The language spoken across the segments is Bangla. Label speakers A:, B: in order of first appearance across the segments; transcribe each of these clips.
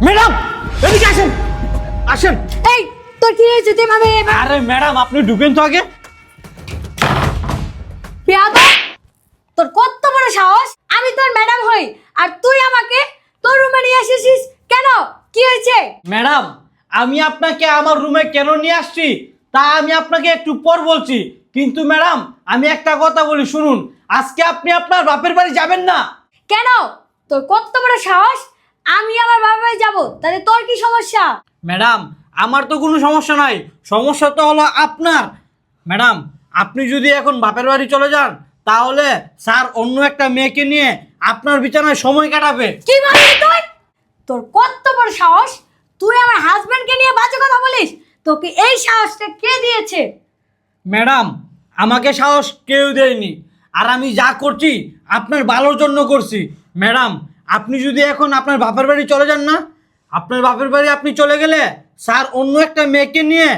A: ম্যাডাম এদিকে আসেন, আসেন।
B: এই তোর কি হয়েছে তুই মামে?
A: আরে ম্যাডাম আপনি ঢুকেন তো আগে।
B: বেয়াদব, তোর কত বড় সাহস! আমি তোর ম্যাডাম হই আর তুই আমাকে তোর রুমে নিয়ে এসেছিস কেন? কি হয়েছে?
A: ম্যাডাম আমি আপনাকে আমার রুমে কেন নিয়ে আসছি তা আমি আপনাকে একটু পর বলছি, কিন্তু ম্যাডাম আমি একটা কথা বলি শুনুন, আজকে আপনি আপনার বাপের বাড়ি যাবেন না।
B: কেন? তোর কত বড় সাহস! আমি আমার বাবার যাব, তাহলে তোর কি সমস্যা?
A: ম্যাডাম আমার তো কোনো সমস্যা নাই, সমস্যা তো হলো আপনার। ম্যাডাম আপনি যদি এখন বাপের বাড়ি চলে যান তাহলে স্যার অন্য একটা মেয়েকে নিয়ে আপনার বিছানায় সময় কাটাবে।
B: কি বললি তুই? তোর কত বড় সাহস! তুই আমার হাজবেন্ডকে নিয়ে বাজে কথা বলিস? তোকে এই সাহসটা কে দিয়েছে?
A: ম্যাডাম আমাকে সাহস কেউ দেয়নি, আর আমি যা করছি আপনার ভালোর জন্য করছি। ম্যাডাম আপনি যদি এখন আপনার বাপের বাড়ি চলে যান না, আপনার বাপের বাড়ি আপনি চলে গেলে স্যার অন্য একটা মেয়েকে নিয়ে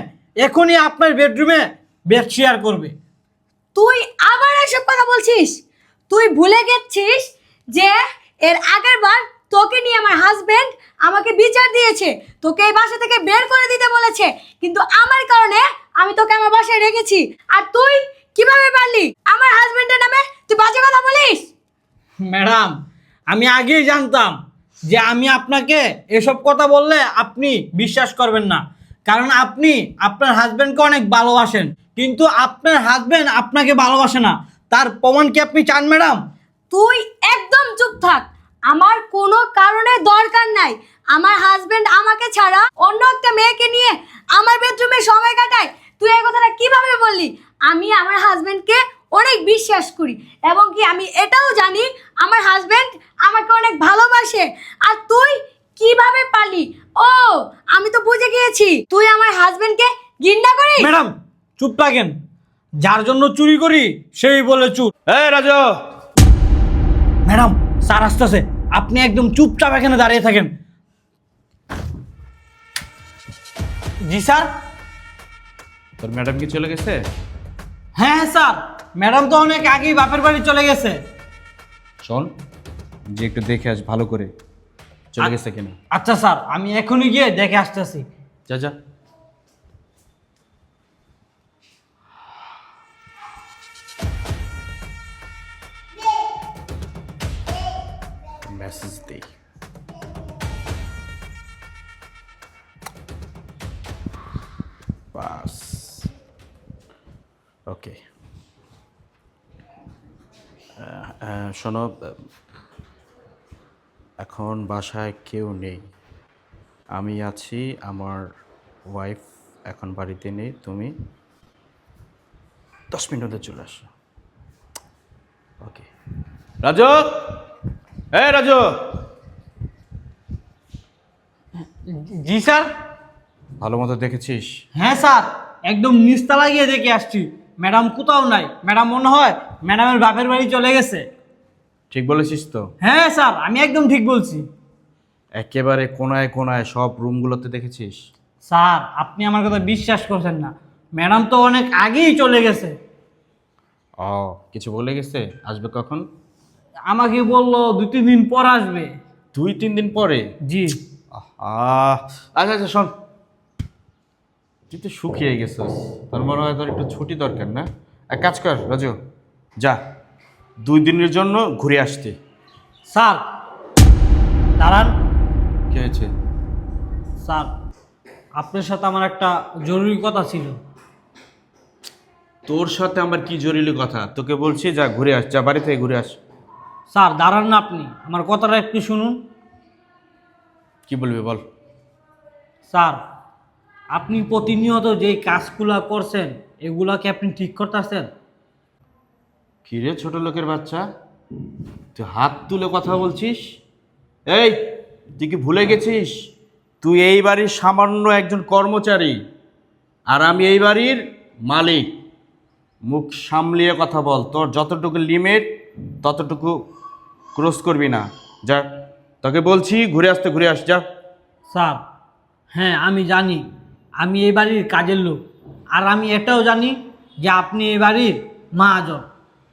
A: এখনই আপনার বেডরুমে বেড শেয়ার করবে।
B: তুই আবার এসব কথা বলছিস? তুই ভুলে গেছিস যে এর আগের বার তোকে নিয়ে আমার হাজবেন্ড আমাকে বিচার দিয়েছে, তোকে এই বাসা থেকে বের করে দিতে বলেছে, কিন্তু আমার কারণে আমি তোকে আমার বাসায় রেখেছি। আর তুই কিভাবে পারলি আমার হাজবেন্ডের নামে তুই বাজে কথা বলিস?
A: ম্যাডাম আমি আগেই জানতাম যে আমি আপনাকে এসব কথা বললে আপনি বিশ্বাস করবেন না, কারণ আপনি আপনার হাজবেন্ডকে অনেক ভালোবাসেন, কিন্তু আপনার হাজবেন্ড আপনাকে ভালোবাসে না। তার প্রমাণ কি আপনি চান ম্যাডাম?
B: তুই একদম চুপ থাক। আমার কোনো কারণে দরকার নাই। আমার হাজবেন্ড আমাকে ছাড়া অন্য একটা মেয়েকে নিয়ে আমার বেডরুমে সময় কাটায়। তুই এই কথাটা কিভাবে বললি? আমি আমার হাজবেন্ডকে অনেক বিশ্বাস করি এবং কি আমি এটাও জানি আমার হাজবেন্ড আমাকে অনেক ভালোবাসে। আর তুই কিভাবে পারলি? ও, আমি তো বুঝে গিয়েছি তুই আমার হাজবেন্ডকে ঘৃণা করিস।
A: ম্যাডাম চুপ থাকেন, যার জন্য চুরি করি সেই বলে চুর।
C: এই রাজু,
A: ম্যাডাম স্যার আসতেছে, আপনি একদম চুপচাপ এখানে দাঁড়িয়ে থাকেন। জি স্যার।
C: তোর ম্যাডাম কি চলে গেছে?
A: হ্যাঁ স্যার, ম্যাডাম তো অনেক আগেই বাপের বাড়ি চলে গেছে।
C: শোন, যে একটু দেখে আস ভালো করে চলে গেছে কিনা।
A: আচ্ছা স্যার, আমি এখনই গিয়ে দেখে আসতেছি।
C: যা যা। মেসেজ দেই। বাস, ওকে। শোনো, এখন বাসায় কেউ নেই, আমি আছি, আমার ওয়াইফ এখন বাড়িতে নেই, তুমি 10 মিনিট মধ্যে চলে আসো। ওকে। রাজু, এই রাজু।
A: জি স্যার।
C: ভালো মতো দেখেছিস?
A: হ্যাঁ স্যার, একদম নিচতলা গিয়ে দেখে আসছি, ম্যাডাম কোথাও নাই। ম্যাডাম মনে হয় ম্যাডামের বাপের বাড়ি চলে গেছে।
C: ঠিক বলেছিস তো?
A: হ্যাঁ স্যার, আমি একদম ঠিক বলছি।
C: একেবারে কোনায় কোনায় সব রুমগুলোতে দেখেছিস?
A: স্যার আপনি আমার কথা বিশ্বাস করছেন না, ম্যাডাম তো অনেক আগেই চলে গেছে।
C: ও, কিছু বলে গেছে? আসবে কখন?
A: আমাকে বললো 2-3 দিন পর আসবে।
C: 2-3 দিন পরে?
A: জি।
C: আচ্ছা আচ্ছা, শোন, তুই তো শুকিয়ে গেছিস, তোর মনে হয় তোর একটু ছুটি দরকার না? এক কাজ কর রাজু, যা 2 দিনের জন্য ঘুরে আসতে।
A: স্যার দাঁড়ান।
C: কি হয়েছে?
A: স্যার আপনার সাথে আমার একটা জরুরি কথা ছিল।
C: তোর সাথে আমার কি জরুরি কথা? তোকে বলছি যা ঘুরে আস, যা বাড়ি থেকে ঘুরে আস।
A: স্যার দাঁড়ান না, আপনি আমার কথাটা একটু শুনুন।
C: কি বলবি বল।
A: স্যার আপনি প্রতিনিয়ত যেই কাজগুলা করছেন এগুলা কি আপনি ঠিক করতেছেন?
C: কি রে ছোট লোকের বাচ্চা, তুই হাত তুলে কথা বলছিস? এই, তুই কি ভুলে গেছিস তুই এই বাড়ির সামান্য একজন কর্মচারী আর আমি এই বাড়ির মালিক? মুখ সামলিয়ে কথা বল, তোর যতটুকু লিমিট ততটুকু ক্রস করবি না। যা, তোকে বলছি ঘুরে আসতে, ঘুরে আস যা।
A: স্যার হ্যাঁ আমি জানি আমি এই বাড়ির কাজের লোক, আর আমি এটাও জানি যে আপনি এই বাড়ির মহাজন।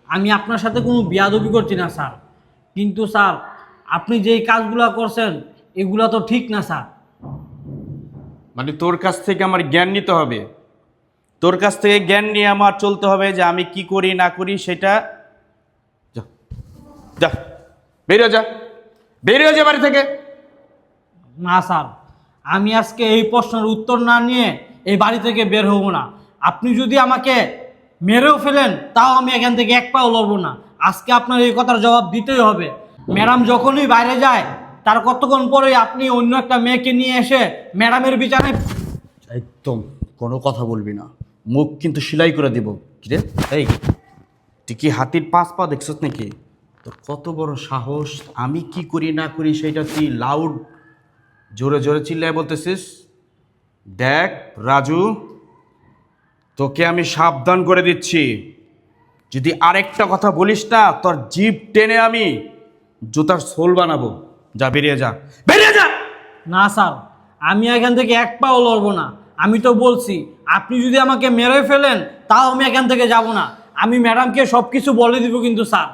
A: আমি আপনার সাথে কোনো বিয়াদবি করছি না স্যার, কিন্তু স্যার আপনি যেই কাজগুলো করছেন এগুলা তো ঠিক না স্যার।
C: মানে তোর কাছ থেকে আমার জ্ঞান নিতে হবে, তোর কাছ থেকে জ্ঞান নিয়ে আমার চলতে হবে যে আমি কি করি না করি সেটা। যা যা, বেরিয়ে যা, বেরিয়ে যা বাড়ি থেকে।
A: না স্যার, আমি আজকে এই প্রশ্নের উত্তর না নিয়ে এই বাড়ি থেকে বের হব না। আপনি যদি আমাকে মেরেও ফেলেন তাও আমি এখান থেকে এক পাও লড়বো না। আজকে আপনার এই কথার জবাব দিতেই হবে। ম্যাডাম যখনই বাইরে যায় তার কতক্ষণ পরেই আপনি অন্য একটা মেয়েকে নিয়ে এসে ম্যাডামের বিচারে।
C: একদম কোনো কথা বলবি না, মুখ কিন্তু সেলাই করে দিব। কিরে এই, তুই কি হাতির 5 পা দেখছস নাকি? তোর কত বড় সাহস, আমি কি করি না করি সেটা তুই লাউড জোরে জোরে চিল্লায় বলতেছিস? দেখ রাজু, তোকে আমি সাবধান করে দিচ্ছি, যদি আরেকটা কথা বলিস না তোর জিভ টেনে আমি জুতার সোল বানাবো। যা, বেরিয়ে যা, বেরিয়ে যা।
A: না স্যার, আমি এখান থেকে এক পাও লড়বো না। আমি তো বলছি আপনি যদি আমাকে মেরে ফেলেন তাও আমি এখান থেকে যাব না। আমি ম্যাডামকে সব কিছু বলে দিব। কিন্তু স্যার,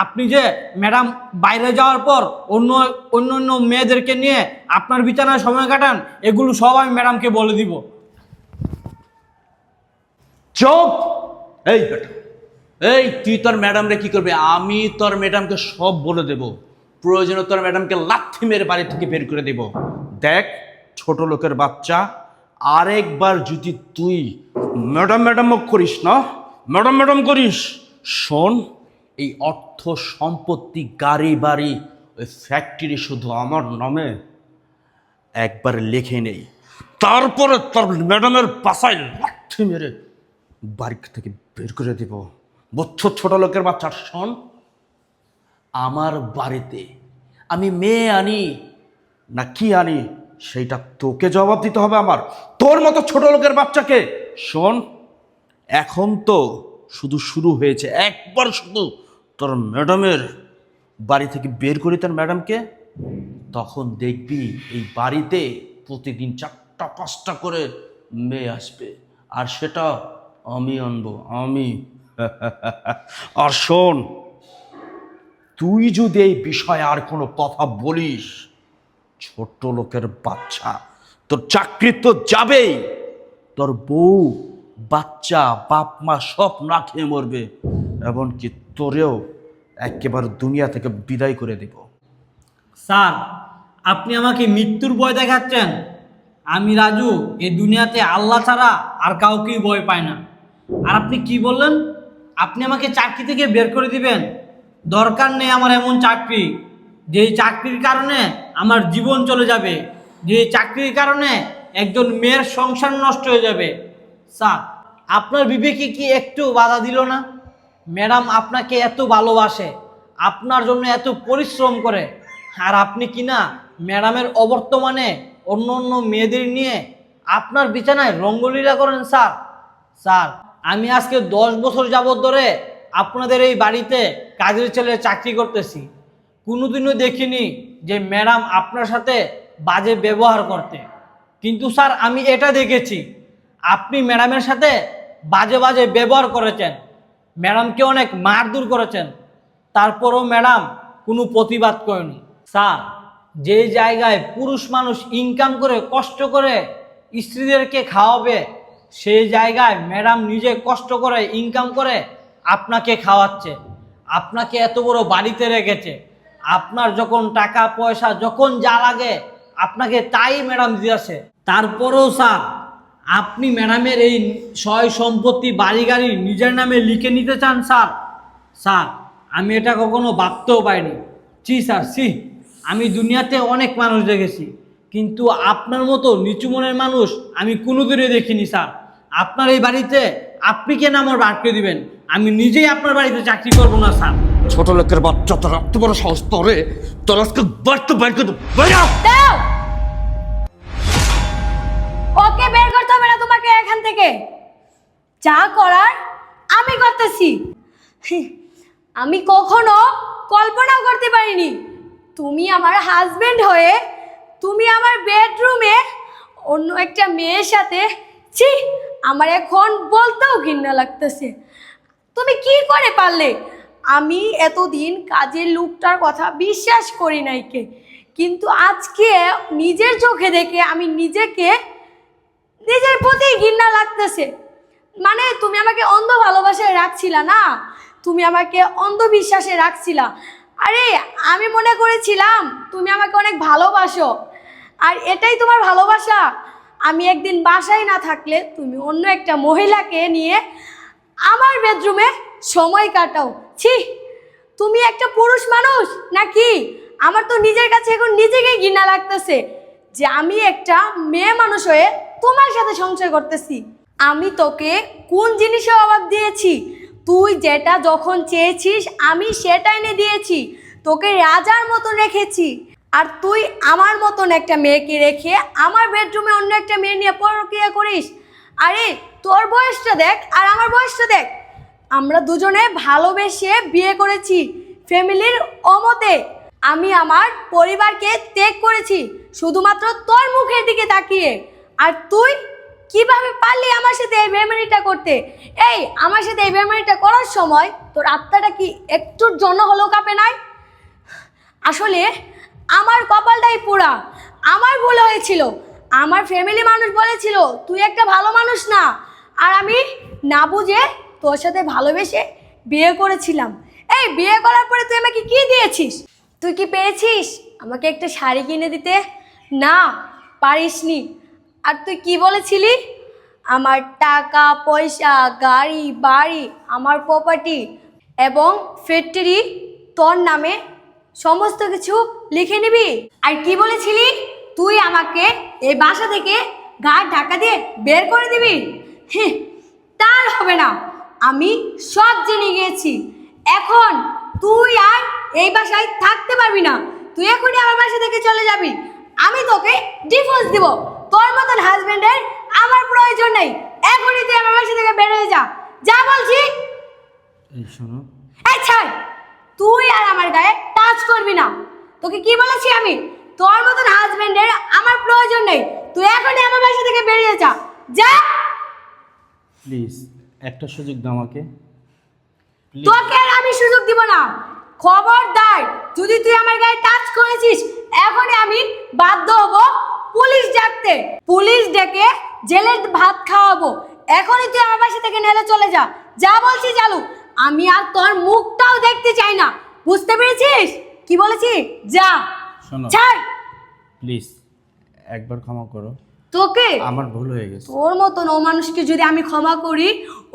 A: আপনি যে ম্যাডাম বাইরে যাওয়ার পর অন্য অন্য অন্য মেয়েদেরকে নিয়ে আপনার বিছানায় সময় কাটান, এগুলো সব আমি ম্যাডামকে বলে দিব।
C: চুপ! এই বেটা, এই তুই তোর ম্যাডামরে কি করবে? আমি তোর ম্যাডামকে সব বলে দেব, প্রয়োজনে তোর ম্যাডামকে লাথি মেরে বাড়ি থেকে বের করে দেব। দেখ ছোট লোকের বাচ্চা, আরেকবার যদি তুই ম্যাডাম ম্যাডাম করিস না, ম্যাডাম ম্যাডাম করিস, শোন, এই অর্থ সম্পত্তি গাড়ি বাড়ি ওই ফ্যাক্টরি শুধু আমার নামে একবার লিখে নেই, তারপরে তোর ম্যাডামের পাশায় লাথি মেরে বাড়ি থেকে বের করে দিব। বুঝছো ছোট লোকের বাচ্চা? শোন, আমার বাড়িতে আমি মেয়ে আনি না কি আনি সেইটা তোকে জবাব দিতে হবে আমার, তোর মতো ছোট লোকের বাচ্চাকে। শোন, এখন তো শুধু শুরু হয়েছে, একবার শুধু তোর ম্যাডামের বাড়ি থেকে বের করি তোর ম্যাডামকে, তখন দেখবি এই বাড়িতে প্রতিদিন 4টা 5টা করে মেয়ে আসবে, আর সেটা আমি আনবো, আমি। আর শোন, তুই যদি এই বিষয়ে আর কোনো কথা বলিস, ছোট লোকের বাচ্চা, তোর চাকরি তো যাবেই, তোর বউ বাচ্চা বাপ মা সব না খেয়ে মরবে, এমনকি তোরেও একেবারে দুনিয়া থেকে বিদায় করে দেব।
A: স্যার, আপনি আমাকে মৃত্যুর ভয় দেখাচ্ছেন? আমি রাজু এই দুনিয়াতে আল্লাহ ছাড়া আর কাউকেই ভয় পায় না। আর আপনি কি বললেন? আপনি আমাকে চাকরি থেকে বের করে দিবেন? দরকার নেই আমার এমন চাকরি, যেই চাকরির কারণে আমার জীবন চলে যাবে, যেই চাকরির কারণে একজন মেয়ের সংসার নষ্ট হয়ে যাবে। স্যার, আপনার বিবেকে কি একটু বাধা দিল না? ম্যাডাম আপনাকে এত ভালোবাসে, আপনার জন্য এত পরিশ্রম করে, আর আপনি কি না ম্যাডামের অবর্তমানে অন্য অন্য মেয়েদের নিয়ে আপনার বিছানায় রঙ্গলীলা করেন? স্যার, স্যার, আমি আজকে 10 বছর যাবত ধরে আপনাদের এই বাড়িতে কাজের ছেলে চাকরি করতেছি, কোনোদিনও দেখিনি যে ম্যাডাম আপনার সাথে বাজে ব্যবহার করতে। কিন্তু স্যার, আমি এটা দেখেছি আপনি ম্যাডামের সাথে বাজে বাজে ব্যবহার করেছেন, ম্যাডামকে অনেক মারধর করেছেন, তারপরও ম্যাডাম কোনো প্রতিবাদ করেনি। স্যার, যে জায়গায় পুরুষ মানুষ ইনকাম করে কষ্ট করে স্ত্রীদেরকে খাওয়াবে, সেই জায়গায় ম্যাডাম নিজে কষ্ট করে ইনকাম করে আপনাকে খাওয়াচ্ছে, আপনাকে এত বড় বাড়িতে রেখেছে, আপনার যখন টাকা পয়সা যখন যা লাগে আপনাকে তাই ম্যাডাম দিয়েছে। তারপরেও স্যার, আপনি ম্যাডামের এই সয় সম্পত্তি বাড়ি গাড়ি নিজের নামে লিখে নিতে চান? স্যার, স্যার, আমি এটা কখনো ভাবতেও পারিনি। ছি স্যার, ছি। আমি দুনিয়াতে অনেক মানুষ দেখেছি, কিন্তু আপনার মতো নিচু মনের মানুষ আমি কোনোদিনই দেখিনি। স্যার, আপনার এই বাড়িতে আপনি কেন আমার বাড়তে দিবেন? আমি নিজেই আপনার বাড়িতে চাকরি করবো না। স্যার,
C: ছোট লোকের বাচ্চা, তোর এত বড় সাহস, তোরে তোর আজকে বাড়তে বাইর করে দেব।
B: দাও, ওকে বের করতে হবে না তোমাকে এখান থেকে, যা করার আমি করতেছি। আমি কখনো কল্পনাও করতে পারিনি তুমি আমার হাজবেন্ড হয়ে তুমি আমার বেডরুমে অন্য একটা মেয়ের সাথে। ছি, আমার এখন বলতেও ঘৃণা লাগতেছে। তুমি কি করে পারলে? আমি এতদিন কাজের লোকটার কথা বিশ্বাস করি নাই কে, কিন্তু আজকে নিজের চোখে দেখে আমি নিজের প্রতি ঘৃণা লাগতেছে। মানে তুমি আমাকে অন্ধ ভালোবাসায় রাখছিলা না, তুমি আমাকে অন্ধবিশ্বাসে রাখছিলা। আরে আমি মনে করেছিলাম তুমি আমাকে অনেক ভালোবাসো, আর এটাই তোমার ভালোবাসা। আমি একদিন বাসায় না থাকলে তুমি অন্য একটা মহিলাকে নিয়ে আমার বেডরুমে সময় কাটাও। ছি, তুমি একটা পুরুষ মানুষ নাকি? আমার তো নিজের কাছে এখন নিজেকেই ঘৃণা লাগতেছে যে আমি একটা মেয়ে মানুষ হয়ে তোমার সাথে সংসার করতেছি। আমি তোকে কোন জিনিসের অভাব দিয়েছি? তুই যেটা যখন চেয়েছিস আমি সেটা এনে দিয়েছি, তোকে রাজার মতন রেখেছি। আর তুই আমার মতন একটা মেয়েকে রেখে আমার বেডরুমে অন্য একটা মেয়ে নিয়ে পরক্রিয়া করিস। আরে তোর বয়সটা দেখ আর আমার বয়সটা দেখ, আমরা দুজনে ভালোবেসে বিয়ে করেছি ফ্যামিলির অমতে। আমি আমার পরিবারকে ত্যাগ করেছি শুধুমাত্র তোর মুখের দিকে তাকিয়ে। আর তুই কিভাবে পারলি আমার সাথে এই বেমানিটা করতে? এই আমার সাথে এই বেমানিটা করার সময় তোর আত্মাটা কি একটুর জন্য হলেও কাঁপে নাই? আসলে আমার কপালটাই পোড়া, আমার ভুল হয়েছিল। আমার ফ্যামিলি মানুষ বলেছিল তুই একটা ভালো মানুষ না, আর আমি না বুঝে তোর সাথে ভালোবেসে বিয়ে করেছিলাম। এই বিয়ে করার পরে তুই আমাকে কি দিয়েছিস? তুই কি পেরেছিস আমাকে একটা শাড়ি কিনে দিতে? না, পারিসনি। আর তুই কি বলেছিলি? আমার টাকা পয়সা, গাড়ি বাড়ি, আমার প্রপার্টি এবং ফ্যাক্টরি তোর নামে সমস্ত কিছু লিখে নিবি। আর কি বলেছিলি? তুই আমাকে এই বাসা থেকে ঘাট ঢাকা দিয়ে বের করে দিবি। হ্যাঁ, তার হবে না, আমি সব জেনে গিয়েছি। এখন তুই আর এই বাসায় থাকতে পারবি না, তুই এখনই আমার বাসা থেকে চলে যাবি। আমি তোকে ডিভোর্স দিব। তোর মতন হাজবেন্ডের আমার প্রয়োজন নেই। এখনই তুই আমার বাসা থেকে বের হয়ে যা, যা বলছি।
C: এই শোনো,
B: এই ছাড়, তুই আর আমার গায়ে টাচ করবি না। তোকে কি বলেছি আমি? তোর মতন হাজবেন্ডের আমার প্রয়োজন নেই। তুই এখনই আমার বাসা থেকে বেরিয়ে যা, যা।
C: প্লিজ একটা সুযোগ দাও আমাকে। Please.
B: তোকে আর আমি সুযোগ দিব না। খবরদার, যদি তুই আমার গায়ে টাচ করেছিস এখনই আমি বাধ্য হব পুলিশ ডাকতে। পুলিশ ডেকে জেলের ভাত খাওয়াবো। এখনই তুই আমার বাসা থেকে নেলে চলে যা, যা বলছি চালু। আমি আর তোর মুখটাও দেখতে চাই না, বুঝতে পেরেছিস কি বলেছি? যা,
C: শোনো
B: ছাড়।
C: প্লিজ একবার ক্ষমা করো,
B: তোকে
C: আমার ভুল হয়ে গেছে।
B: তোর মতন ও মানুষকে যদি আমি ক্ষমা করি,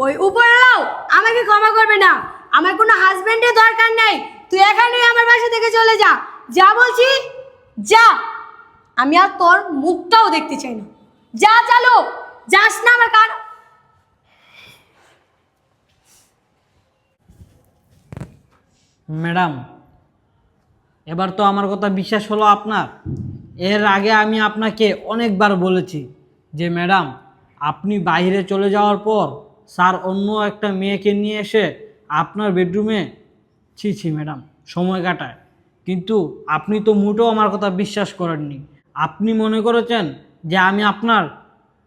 B: ওই উপরওয়ালাও আমাকে ক্ষমা করবে না। আমার কোনো হাজবেন্ডের দরকার নেই। তুই এখানেই আমার বাসা থেকে চলে যা, যা বলছি, যা। আমি আর তোর মুখটাও দেখতে চাই না, যা। চালো, যাস না আমার কার।
A: ম্যাডাম, এবার তো আমার কথা বিশ্বাস হলো আপনার? এর আগে আমি আপনাকে অনেকবার বলেছি যে ম্যাডাম, আপনি বাইরে চলে যাওয়ার পর স্যার অন্য একটা মেয়েকে নিয়ে এসে আপনার বেডরুমে ছি ম্যাডাম সময় কাটায়। কিন্তু আপনি তো মোটেও আমার কথা বিশ্বাস করেননি। আপনি মনে করেছেন যে আমি আপনার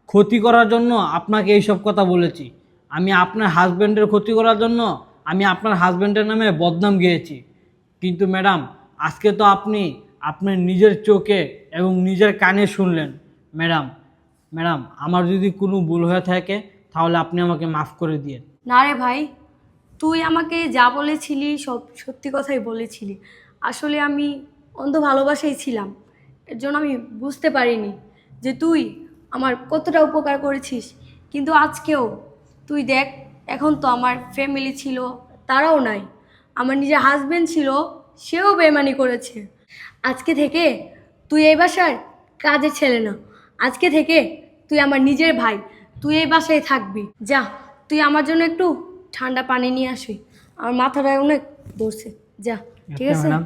A: ক্ষতি করার জন্য আপনাকে এইসব কথা বলেছি। আমি আপনার হাজব্যান্ডের ক্ষতি করার জন্য আমি আপনার হাজব্যান্ডের নামে বদনাম গেয়েছি। কিন্তু ম্যাডাম, আজকে তো আপনি আপনার নিজের চোখে এবং নিজের কানে শুনলেন। ম্যাডাম আমার যদি কোনো ভুল হয়ে থাকে তাহলে আপনি আমাকে মাফ করে দিয়েন।
B: না রে ভাই, তুই আমাকে যা বলেছিলি সব সত্যি কথাই বলেছিলি। আসলে আমি অন্ধ ভালোবাসাই ছিলাম, এর জন্য আমি বুঝতে পারিনি যে তুই আমার কতটা উপকার করেছিস। কিন্তু আজকেও তুই দেখ, এখন তো আমার ফ্যামিলি ছিল, তারাও নাই। আমার নিজের হাজবেন্ড ছিল, সেও বেইমানি করেছে। আজকে থেকে তুই এই বাসার কাজের ছেলে না, আজকে থেকে তুই আমার নিজের ভাই। তুই এই বাসায় থাকবি। যা, তুই আমার জন্য একটু ঠান্ডা পানি নিয়ে আসবি, আমার মাথাটা অনেক ধরছে। যা, ঠিক আছে?
A: ম্যাডাম।